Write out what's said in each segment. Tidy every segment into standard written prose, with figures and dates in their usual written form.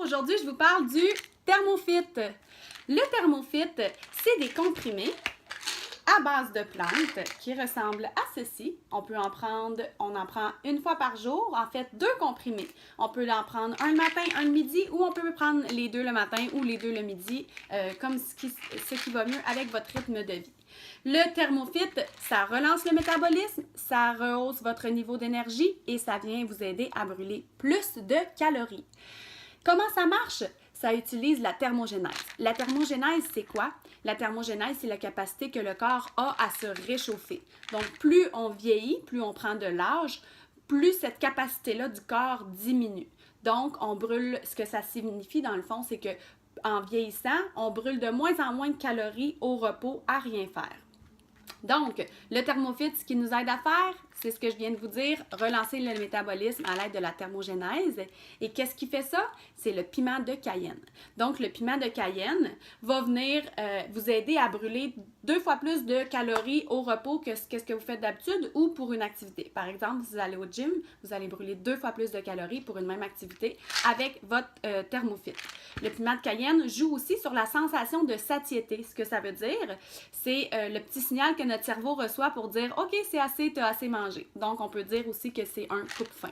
aujourd'hui je vous parle du Thermofit. Le Thermofit, c'est des comprimés à base de plantes qui ressemblent à ceci. On en prend une fois par jour, en fait 2 comprimés. On peut en prendre un le matin, un le midi, ou on peut prendre les 2 le matin ou les 2 le midi, comme ce qui va mieux avec votre rythme de vie. Le Thermofit, ça relance le métabolisme, ça rehausse votre niveau d'énergie et ça vient vous aider à brûler plus de calories. Comment ça marche? Ça utilise la thermogénèse. La thermogénèse, c'est quoi? La thermogénèse, c'est la capacité que le corps a à se réchauffer. Donc, plus on vieillit, plus on prend de l'âge, plus cette capacité-là du corps diminue. Donc, on brûle, ce que ça signifie dans le fond, c'est que en vieillissant, on brûle de moins en moins de calories au repos à rien faire. Donc, le Thermofit, ce qui nous aide à faire, c'est ce que je viens de vous dire, relancer le métabolisme à l'aide de la thermogénèse. Et qu'est-ce qui fait ça? C'est le piment de Cayenne. Donc, le piment de Cayenne va venir vous aider à brûler 2 fois plus de calories au repos que ce que vous faites d'habitude ou pour une activité. Par exemple, si vous allez au gym, vous allez brûler 2 fois plus de calories pour une même activité avec votre Thermofit. Le piment de Cayenne joue aussi sur la sensation de satiété. Ce que ça veut dire, c'est le petit signal que notre cerveau reçoit pour dire « Ok, c'est assez, tu as assez mangé ». Donc, on peut dire aussi que c'est un coupe-faim.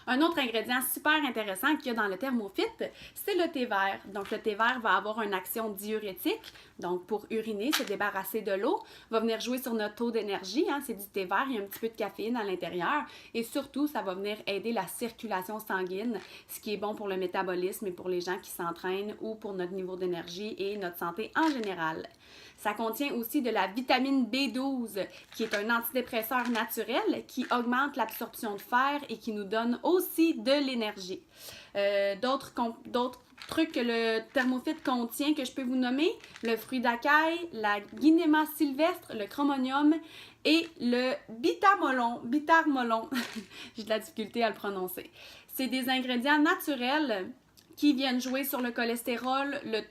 Un autre ingrédient super intéressant qu'il y a dans le Thermofit, c'est le thé vert. Donc, le thé vert va avoir une action diurétique, donc pour uriner, se débarrasser de l'eau, va venir jouer sur notre taux d'énergie, c'est du thé vert, il y a un petit peu de caféine à l'intérieur, et surtout, ça va venir aider la circulation sanguine, ce qui est bon pour le métabolisme et pour les gens qui s'entraînent ou pour notre niveau d'énergie et notre santé en général. Ça contient aussi de la vitamine B12, qui est un antidépresseur naturel qui augmente l'absorption de fer et qui nous donne aussi de l'énergie. D'autres trucs que le Thermofit contient que je peux vous nommer, le fruit d'acaille, la guinéma sylvestre, le chromonium et le bitarmolon. J'ai de la difficulté à le prononcer. C'est des ingrédients naturels qui viennent jouer sur le cholestérol, le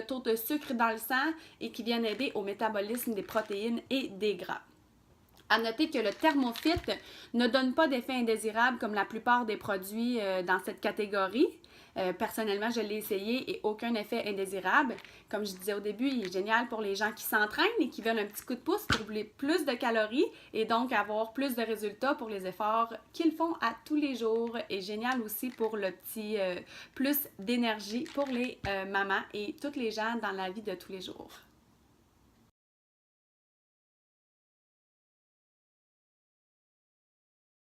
taux de sucre dans le sang et qui viennent aider au métabolisme des protéines et des gras. À noter que le Thermofit ne donne pas d'effet indésirable comme la plupart des produits dans cette catégorie. Personnellement, je l'ai essayé et aucun effet indésirable. Comme je disais au début, il est génial pour les gens qui s'entraînent et qui veulent un petit coup de pouce pour brûler plus de calories et donc avoir plus de résultats pour les efforts qu'ils font à tous les jours. Et génial aussi pour le petit plus d'énergie pour les mamans et toutes les gens dans la vie de tous les jours.